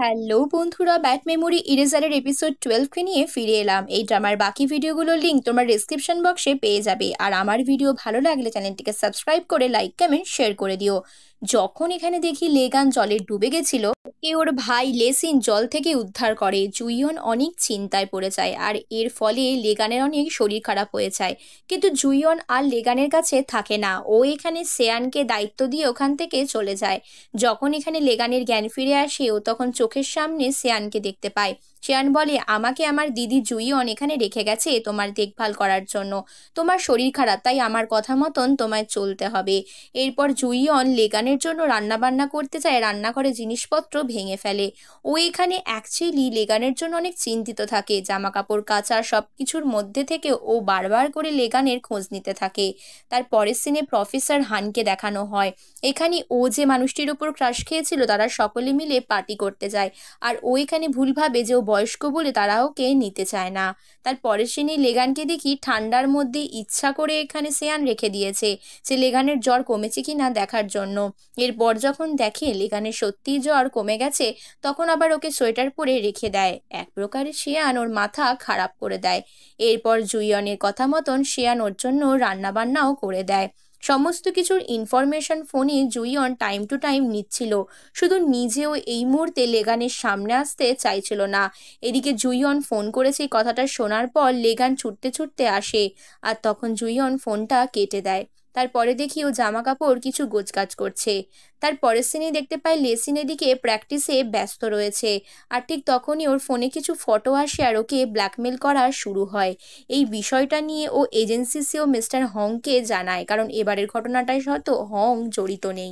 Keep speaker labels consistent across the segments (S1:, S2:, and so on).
S1: Hello বন্ধুরা, bad memory ইরেজারের episode 12কে নিয়ে ফিরে এলাম। এই ড্রামার বাকি ভিডিওগুলোর লিঙ্ক তোমার ডিসক্রিপশন বক্সে পেয়ে যাবে। আর আমার ভিডিও ভালো লাগলে চ্যানেলটিকে সাবস্ক্রাইব করে লাইক কমেন্ট শেয়ার করে দিও। যখন এখানে দেখি লেগান জলে ডুবে গেছিল, ওকে ওর ভাই লেসিন জল থেকে উদ্ধার করে। জুইয়ন অনেক চিন্তায় পড়ে যায় আর এর ফলে লেগানের অনেক শরীর খারাপ হয়ে যায়। কিন্তু জুইয়ন আর লেগানের কাছে থাকে না, ও এখানে সেয়ানকে দায়িত্ব দিয়ে ওখান থেকে চলে যায়। যখন এখানে লেগানের জ্ঞান ফিরে আসে, ও তখন চোখের সামনে সেয়ানকে দেখতে পায়। সেয়ান বলে, আমাকে আমার দিদি জুইয়ন এখানে রেখে গেছে তোমার দেখভাল করার জন্য। তোমার শরীর খারাপ, তাই আমার কথা মতন তোমায় চলতে হবে। এরপর জুইয়ন লেগানের জন্য রান্না বান্না করতে চায়, রান্নাঘরে জিনিসপত্র ভেঙে ফেলে। ও এখানে অ্যাকচুয়ালি লেগানের জন্য অনেক চিন্তিত থাকে। জামা কাপড় কাচা সব কিছুর মধ্যে থেকে ও বারবার করে লেগানের খোঁজ নিতে থাকে। তার পরের সিনে প্রফেসর হানকে দেখানো হয়। এখানে ও যে মানুষটির উপর ক্রাশ খেয়েছিল, তারা সকলে মিলে পার্টি করতে যায়। আর ও এখানে ভুল ভাবে যে ও বয়স্ক বলে তারা ওকে নিতে চায় না। তার পরের সিনে লেগানকে দেখি ঠান্ডার মধ্যে ইচ্ছা করে এখানে সেয়ান রেখে দিয়েছে, যে লেগানের জ্বর কমেছে কিনা দেখার জন্য। এরপর যখন দেখে লেগানের সত্যিই জ্বর কমে গেছে, তখন আবার ওকে সোয়েটার পরে রেখে দেয়। এক প্রকারে শিয়ান ওর মাথা খারাপ করে দেয়। এরপর জুইয়নের কথা মতন শিয়ান ওর জন্য রান্না বান্নাও করে দেয়। সমস্ত কিছুর ইনফরমেশন ফোনে জুইয়ন টাইম টু টাইম নিচ্ছিল, শুধু নিজেও এই মুহূর্তে লেগানের সামনে আসতে চাইছিল না। এদিকে জুইয়ন ফোন করেছে এই কথাটা শোনার পর লেগান ছুটতে ছুটতে আসে, আর তখন জুইয়ন ফোনটা কেটে দেয়। তারপরে দেখি ও জামা কাপড় কিছু গোছগাছ করছে। তার পরের সিনে দেখতে পাই লেসিন এদিকে প্র্যাকটিসে ব্যস্ত রয়েছে। আর ঠিক তখনই ওর ফোনে কিছু ফটো আসে আর ওকে ব্ল্যাকমেল করা শুরু হয়। এই বিষয়টা নিয়ে ও এজেন্সিসেও মিস্টার হংকে জানায়, কারণ এবারের ঘটনাটায় হয়তো হং জড়িত নেই।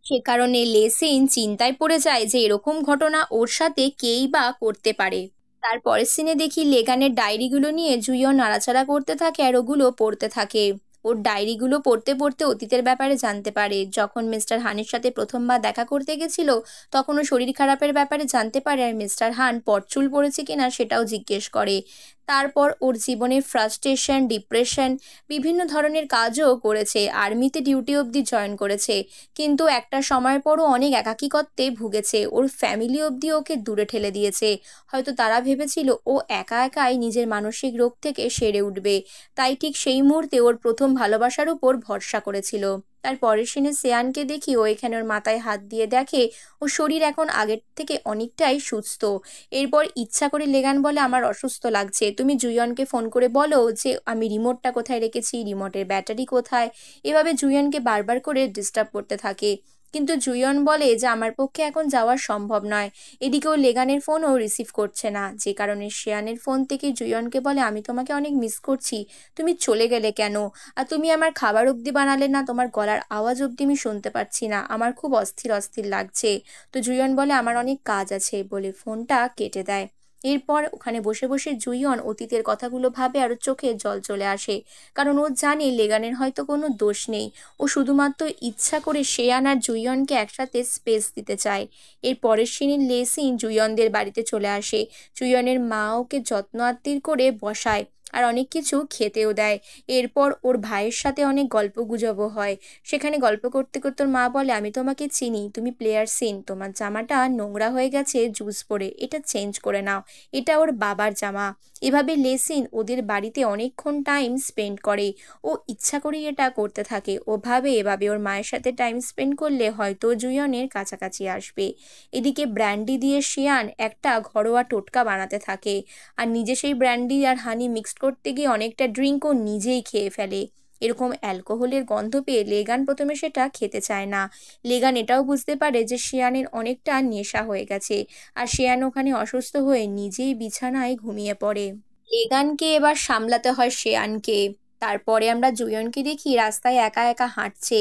S1: সে কারণে লেসিন চিন্তায় পড়ে যায় যে এরকম ঘটনা ওর সাথে কেই বা করতে পারে। তারপরের সিনে দেখি লেগানের ডায়েরিগুলো নিয়ে জুইও নাড়াচাড়া করতে থাকে আর ওগুলো পড়তে থাকে। ওর ডায়েরিগুলো পড়তে পড়তে অতীতের ব্যাপারে জানতে পারে। যখন মিস্টার হানের সাথে প্রথমবার দেখা করতে গেছিল, তখন ও শরীর খারাপের ব্যাপারে জানতে পারে আর মিস্টার হান পরচুল পড়েছে কিনা সেটাও জিজ্ঞেস করে। তারপর ওর জীবনে ফ্রাস্ট্রেশন, ডিপ্রেশন, বিভিন্ন ধরনের কাজও করেছে, আর্মিতে ডিউটি অবধি জয়েন করেছে। কিন্তু একটা সময়ের পরও অনেক একাকিত্বে ভুগেছে। ওর ফ্যামিলি অবধি ওকে দূরে ঠেলে দিয়েছে। হয়তো তারা ভেবেছিল ও একা একাই নিজের মানসিক রোগ থেকে সেরে উঠবে, তাই ঠিক সেই মুহূর্তে ওর প্রথম ভালোবাসার উপর ভরসা করেছিল। তার পরের সিনে সেয়ানকে দেখি ও এখানে ওর মাথায় হাত দিয়ে দেখে ওর শরীর এখন আগের থেকে অনেকটাই সুস্থ। এরপর ইচ্ছা করে লেগান বলে, আমার অসুস্থ লাগছে, তুমি জুইয়নকে ফোন করে বলো যে আমি রিমোটটা কোথায় রেখেছি, রিমোটের ব্যাটারি কোথায়। এভাবে জুইয়নকে বারবার করে ডিস্টার্ব করতে থাকে। কিন্তু জুইয়ন বলে যে আমার পক্ষে এখন যাওয়া সম্ভব নয়। এদিকেও লেগানের ফোনও রিসিভ করছে না, যে কারণে শিয়ানের ফোন থেকে জুইয়নকে বলে, আমি তোমাকে অনেক মিস করছি, তুমি চলে গেলে কেন? আর তুমি আমার খাবার অবধি বানালে না, তোমার গলার আওয়াজ অবধি আমি শুনতে পাচ্ছি না, আমার খুব অস্থির অস্থির লাগছে। তো জুইয়ন বলে, আমার অনেক কাজ আছে বলে ফোনটা কেটে দেয়। এরপর ওখানে বসে বসে জুইয়ন অতীতের কথাগুলো ভাবে আর ওর চোখে জল চলে আসে, কারণ ও জানে লেগানের হয়তো কোনো দোষ নেই। ও শুধুমাত্র ইচ্ছা করে শেয়ান আর জুইয়নকে একসাথে স্পেস দিতে চায়। এর পরের সিনে লেসিন জুইয়নদের বাড়িতে চলে আসে। জুইয়নের মা ওকে যত্ন আত্তির করে বসায় আর অনেক কিছু খেতেও দেয়। এরপর ওর ভাইয়ের সাথে অনেক গল্প গুজবও হয়। সেখানে গল্প করতে করতে ওর মা বলে, আমি তোমাকে চিনি, তুমি প্লেয়ার সিন, তোমার জামাটা নোংরা হয়ে গেছে জুস পরে, এটা চেঞ্জ করে নাও, এটা ওর বাবার জামা। এভাবে লেসিন ওদের বাড়িতে অনেকক্ষণ টাইম স্পেন্ড করে। ও ইচ্ছা করেই এটা করতে থাকে। ও ভাবে এভাবে ওর মায়ের সাথে টাইম স্পেন্ড করলে হয়তো জুইয়নের কাছাকাছি আসবে। এদিকে ব্র্যান্ডি দিয়ে শিয়ান একটা ঘরোয়া টোটকা বানাতে থাকে, আর নিজে সেই ব্র্যান্ডি আর হানি মিক্সড করতে গিয়ে অনেকটা ড্রিঙ্কও নিজেই খেয়ে ফেলে। এরকম অ্যালকোহলের গন্ধ পেয়ে লেগান প্রথমে সেটা খেতে চায় না। লেগান এটাও বুঝতে পারে যে শিয়ানের অনেকটা নেশা হয়ে গেছে, আর শিয়ান ওখানে অসুস্থ হয়ে নিজেই বিছানায় ঘুমিয়ে পড়ে। লেগানকে এবার সামলাতে হয় শেয়ানকে। তারপরে আমরা জুয়নকে দেখি রাস্তায় একা একা হাঁটছে,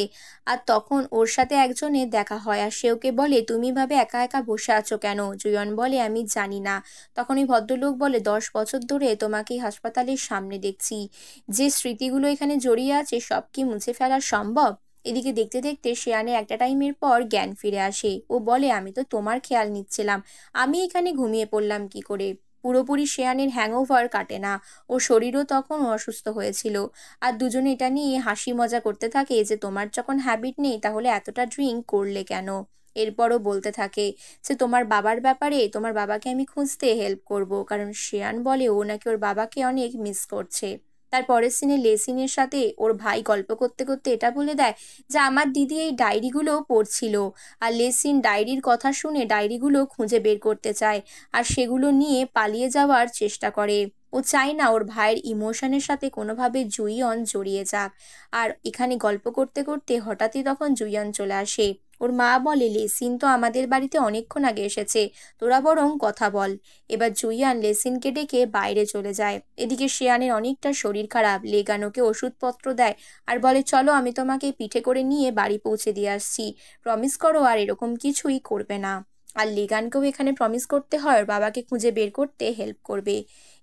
S1: আর তখন ওর সাথে একজনের দেখা হয় আর সে ওকে বলে, তুমি ভাবে একা একা বসে আছো কেন? জুয়ন বলে, আমি জানি না। তখন ওই ভদ্রলোক বলে, 10 বছর ধরে তোমাকে এই হাসপাতালের সামনে দেখছি, যে স্মৃতিগুলো এখানে জড়িয়ে আছে সব কি মুছে ফেলা সম্ভব? এদিকে দেখতে দেখতে শেয়ানের একটা টাইমের পর জ্ঞান ফিরে আসে। ও বলে, আমি তো তোমার খেয়াল নিচ্ছিলাম, আমি এখানে ঘুমিয়ে পড়লাম কি করে? পুরোপুরি শেয়ানের হ্যাংওভার কাটে না, ওর শরীরও তখন অসুস্থ হয়েছিল। আর দুজনে এটা নিয়ে হাসি মজা করতে থাকে যে তোমার যখন হ্যাবিট নেই তাহলে এতটা ড্রিঙ্ক করলে কেন। এরপরও বলতে থাকে যে তোমার বাবার ব্যাপারে তোমার বাবাকে আমি খুঁজতে হেল্প করব, কারণ শিয়ান বলে ও নাকি ওর বাবাকে অনেক মিস করছে। তার পরের সিনে লেসিনের সাথে ওর ভাই গল্প করতে করতে এটা বলে দেয় যে আমার দিদি এই ডায়েরিগুলো পড়ছিল, আর লেসিন ডায়েরির কথা শুনে ডায়েরিগুলো খুঁজে বের করতে চায় আর সেগুলো নিয়ে পালিয়ে যাওয়ার চেষ্টা করে। ও চায় না ওর ভাইয়ের ইমোশনের সাথে কোনোভাবে জুইয়ন জড়িয়ে যাক। আর এখানে গল্প করতে করতে হঠাৎই তখন জুইয়ন চলে আসে। ওর মা বলে লেসিন তো আমাদের বাড়িতে অনেকক্ষণ আগে এসেছে, তোরা বরং কথা বল। এবার জুইয়ান লেসিনকে ডেকে বাইরে চলে যায়। এদিকে শিয়ানের অনেকটা শরীর খারাপ, লেগান ওকে ওষুধপত্র দেয় আর বলে চলো আমি তোমাকে পিঠে করে নিয়ে বাড়ি পৌঁছে দিয়ে আসছি, প্রমিস করো আর এরকম কিছুই করবে না। আর লেগানকেও এখানে প্রমিস করতে হয় ওর বাবাকে খুঁজে বের করতে হেল্প করবে।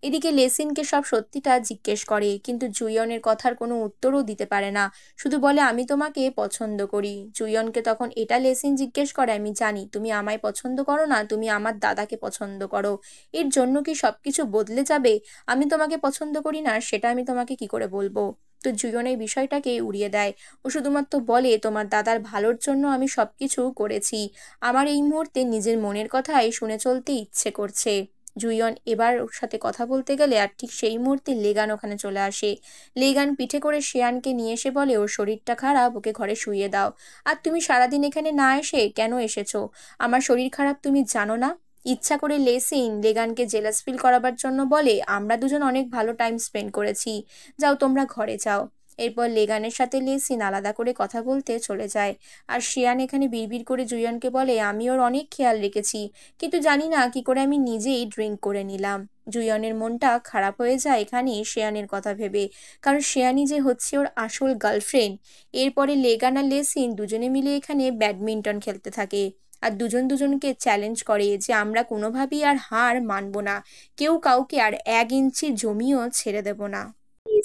S1: এদিকে লেসিনকে সব সত্যিটা জিজ্ঞেস করে, কিন্তু জুইয়নের কথার কোনো উত্তরও দিতে পারে না, শুধু বলে আমি তোমাকে পছন্দ করি। জুইয়নকে তখন এটা লেসিন জিজ্ঞেস করে আমি জানি তুমি আমায় পছন্দ করো না, তুমি আমার দাদাকে পছন্দ করো, এর জন্য কি সবকিছু বদলে যাবে? আমি তোমাকে পছন্দ করি না সেটা আমি তোমাকে কি করে বলবো? তো জুইয়ন এই বিষয়টাকে উড়িয়ে দেয়। ও শুধুমাত্র বলে তোমার দাদার ভালোর জন্য আমি সবকিছু করেছি, আমার এই মুহূর্তে নিজের মনের কথাই শুনে চলতে ইচ্ছে করছে। জুইয়ন এবার ওর সাথে কথা বলতে গেলে আর ঠিক সেই মুহূর্তে লেগান ওখানে চলে আসে। লেগান পিঠে করে শিয়ানকে নিয়ে এসে বলে ওর শরীরটা খারাপ, ওকে ঘরে শুইয়ে দাও। আর তুমি সারাদিন এখানে না এসে কেন এসেছো? আমার শরীর খারাপ তুমি জানো না? ইচ্ছা করে লেসিন লেগানকে জেলাস ফিল করাবার জন্য বলে আমরা দুজন অনেক ভালো টাইম স্পেন্ড করেছি, যাও তোমরা ঘরে যাও। এরপর লেগানের সাথে লেসিন আলাদা করে কথা বলতে চলে যায়। আর শিয়ান এখানে বিড়বিড় করে জুইয়নকে বলে আমি ওর অনেক খেয়াল রেখেছি, কিন্তু জানি না কি করে আমি নিজেই ড্রিঙ্ক করে নিলাম। জুইয়নের মনটা খারাপ হয়ে যায় এখানে শিয়ানের কথা ভেবে, কারণ শিয়ানি যে হচ্ছে ওর আসল গার্লফ্রেন্ড। এরপরে লেগান আর লেসিন দুজনে মিলে এখানে ব্যাডমিন্টন খেলতে থাকে আর দুজন দুজনকে চ্যালেঞ্জ করে যে আমরা কোনোভাবেই আর হার মানব না, কেউ কাউকে আর 1 ইঞ্চি জমিও ছেড়ে দেব না।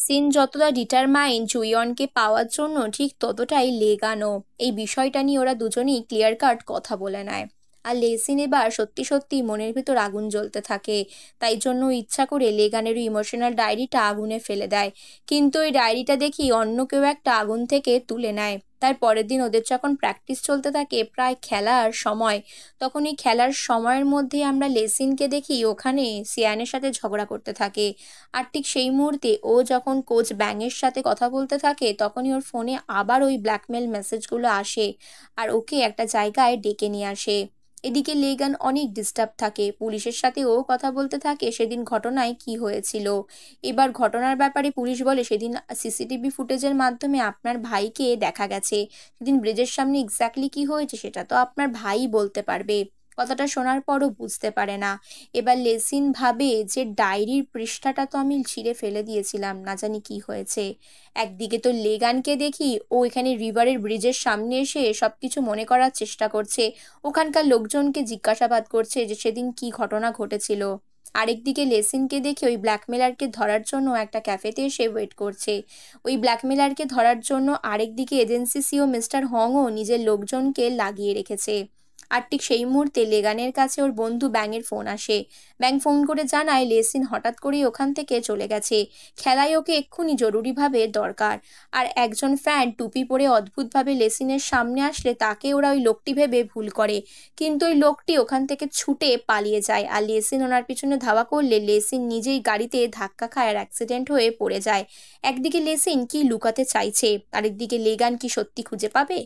S1: সিন যতটা ডিটারমাইন্ড জুইয়নকে পাওয়ার জন্য ঠিক ততটাই লেগানো। এই বিষয়টা নিয়ে ওরা দুজনেই ক্লিয়ার কাট কথা বলে নেয়। আর লেসিন এবার সত্যি সত্যি মনের ভিতর আগুন জ্বলতে থাকে, তাই জন্য ইচ্ছা করে লেগানের ইমোশনাল ডায়েরিটা আগুনে ফেলে দেয়। কিন্তু ওই ডায়েরিটা দেখি অন্য কেউ একটা আগুন থেকে তুলে নেয়। তার পরের দিন ওদের যখন প্র্যাকটিস চলতে থাকে প্রায় খেলার সময়, তখন এই খেলার সময়ের মধ্যে আমরা লেসিনকে দেখি ওখানে সিয়ানের সাথে ঝগড়া করতে থাকে। আর ঠিক সেই মুহূর্তে ও যখন কোচ ব্যাঙের সাথে কথা বলতে থাকে তখনই ওর ফোনে আবার ওই ব্ল্যাকমেল মেসেজগুলো আসে আর ওকে একটা জায়গায় ডেকে নিয়ে আসে। এদিকে লেগান অনেক ডিস্টার্ব থাকে, পুলিশের সাথে ও কথা বলতে থাকে সেদিন ঘটনায় কি হয়েছিল। এবার ঘটনার ব্যাপারে পুলিশ বলে সেদিন সিসিটিভি ফুটেজের মাধ্যমে আপনার ভাইকে দেখা গেছে, সেদিন ব্রিজের সামনে এক্স্যাক্টলি কি হয়েছে সেটা তো আপনার ভাই বলতে পারবে। কথাটা শোনার পরও বুঝতে পারে না। এবার লেসিন ভাবে যে ডায়েরির পৃষ্ঠাটা তো আমি ছিঁড়ে ফেলে দিয়েছিলাম, না জানি কি হয়েছে। একদিকে তো লেগানকে দেখি ও এখানে রিভারের ব্রিজের সামনে এসে সবকিছু মনে করার চেষ্টা করছে, ওখানকার লোকজনকে জিজ্ঞাসাবাদ করছে যে সেদিন কি ঘটনা ঘটেছিল। আরেকদিকে লেসিনকে দেখে ওই ব্ল্যাকমেলারকে ধরার জন্য একটা ক্যাফেতে এসে ওয়েট করছে। ওই ব্ল্যাকমেলারকে ধরার জন্য আরেকদিকে এজেন্সি সিও মিস্টার হংও নিজের লোকজনকে লাগিয়ে রেখেছে। আর ঠিক সেই মুহূর্তে লেগানের কাছে ওর বন্ধু ব্যাঙের ফোন আসে। ব্যাং ফোন করে জানায় লেসিন হঠাৎ করেই ওখান থেকে চলে গেছে, খেলায় ওকে এক্ষুনি জরুরিভাবে দরকার। আর একজন ফ্যান টুপি পরে অদ্ভুতভাবে লেসিনের সামনে আসলে তাকে ওরা ওই লোকটি ভেবে ভুল করে, কিন্তু ওই লোকটি ওখান থেকে ছুটে পালিয়ে যায়। আর লেসিন ওনার পিছনে ধাওয়া করলে লেসিন নিজেই গাড়িতে ধাক্কা খায় আর অ্যাক্সিডেন্ট হয়ে পড়ে যায়। একদিকে লেসিন কি লুকাতে চাইছে, আরেকদিকে লেগান কি সত্যি খুঁজে পাবে?